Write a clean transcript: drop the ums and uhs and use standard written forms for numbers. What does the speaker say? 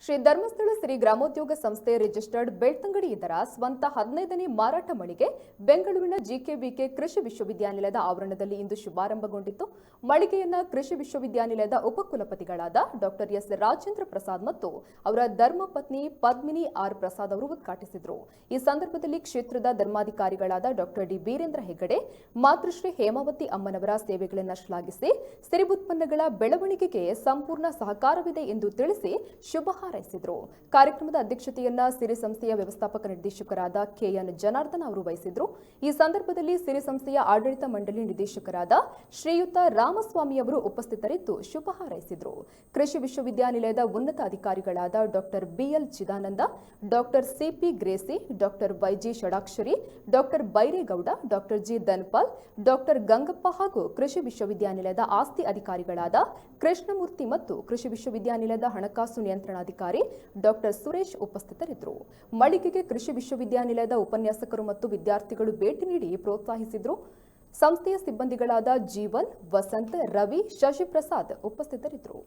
ಶ್ರೀ ಧರ್ಮಸ್ಥಳ ಶ್ರೀ ಗ್ರಾಮೋದ್ಯೋಗ ಸಂಸ್ಥೆ ರಿಜಿಸ್ಟರ್ಡ್ ಬೆಳ್ತಂಗಡಿ ಇದರ ಸ್ವಂತ 15ನೇ ಮಾರಾಟ ಮಳಿಗೆ ಬೆಂಗಳೂರಿನ ಜಿಕೆವಿಕೆ ಕೃಷಿ ವಿಶ್ವವಿದ್ಯಾನಿಲಯದ ಆವರಣದಲ್ಲಿ ಇಂದು ಶುಭಾರಂಭಗೊಂಡಿತ್ತು. ಮಳಿಗೆಯನ್ನ ಕೃಷಿ ವಿಶ್ವವಿದ್ಯಾನಿಲಯದ ಉಪಕುಲಪತಿಗಳಾದ ಡಾಕ್ಟರ್ ಎಸ್ ರಾಜೇಂದ್ರ ಪ್ರಸಾದ್ ಮತ್ತು ಅವರ ಧರ್ಮಪತ್ನಿ ಪದ್ಮಿನಿ ಆರ್ ಪ್ರಸಾದ್ ಅವರು ಉದ್ಘಾಟಿಸಿದರು. ಈ ಸಂದರ್ಭದಲ್ಲಿ ಕ್ಷೇತ್ರದ ಧರ್ಮಾಧಿಕಾರಿಗಳಾದ ಡಾಕ್ಟರ್ ಡಿ ಬೀರೇಂದ್ರ ಹೆಗಡೆ, ಮಾತೃಶ್ರೀ ಹೇಮಾವತಿ ಅಮ್ಮನವರ ಸೇವೆಗಳನ್ನು ಶ್ಲಾಘಿಸಿ ಸಿರಿ ಉತ್ಪನ್ನಗಳ ಬೆಳವಣಿಗೆಗೆ ಸಂಪೂರ್ಣ ಸಹಕಾರವಿದೆ ಎಂದು ತಿಳಿಸಿ ಶುಭ ಹಾರೈಸಿದರು. ಕಾರ್ಯಕ್ರಮದ ಅಧ್ಯಕ್ಷತೆಯನ್ನ ಸಿರಿ ಸಂಸ್ಥೆಯ ವ್ಯವಸ್ಥಾಪಕ ನಿರ್ದೇಶಕರಾದ ಕೆಎನ್ ಜನಾರ್ದನ್ ಅವರು ವಹಿಸಿದ್ರು. ಈ ಸಂದರ್ಭದಲ್ಲಿ ಸಿರಿ ಸಂಸ್ಥೆಯ ಆಡಳಿತ ಮಂಡಳಿ ನಿರ್ದೇಶಕರಾದ ಶ್ರೀಯುತ ರಾಮಸ್ವಾಮಿ ಅವರು ಉಪಸ್ಥಿತರಿದ್ದು ಶುಭ ಹಾರೈಸಿದರು. ಕೃಷಿ ವಿಶ್ವವಿದ್ಯಾನಿಲಯದ ಉನ್ನತ ಅಧಿಕಾರಿಗಳಾದ doctor BL Chidananda, doctor CP Gracy, doctor YG Shadakshari, doctor Byregowda, doctor G Dhanpal, doctor Gangappa ಹಾಗೂ ಕೃಷಿ ವಿಶ್ವವಿದ್ಯಾನಿಲಯದ ಆಸ್ತಿ ಅಧಿಕಾರಿಗಳಾದ ಕೃಷ್ಣಮೂರ್ತಿ ಮತ್ತು ಕೃಷಿ ವಿಶ್ವವಿದ್ಯಾನಿಲಯದ ಹಣಕಾಸು ನಿಯಂತ್ರಣಾಧಿಕಾರಿ ಡಾಕ್ಟರ್ ಸುರೇಶ್ ಉಪಸ್ಥಿತರಿದ್ದರು. ಮಳಿಗೆಗೆ ಕೃಷಿ ವಿಶ್ವವಿದ್ಯಾನಿಲಯದ ಉಪನ್ಯಾಸಕರು ಮತ್ತು ವಿದ್ಯಾರ್ಥಿಗಳು ಭೇಟಿ ನೀಡಿ ಪ್ರೋತ್ಸಾಹಿಸಿದರು. ಸಂಸ್ಥೆಯ ಸಿಬ್ಬಂದಿಗಳಾದ ಜೀವನ್, ವಸಂತ್, ರವಿ, ಶಶಿಪ್ರಸಾದ್ ಉಪಸ್ಥಿತರಿದ್ದರು.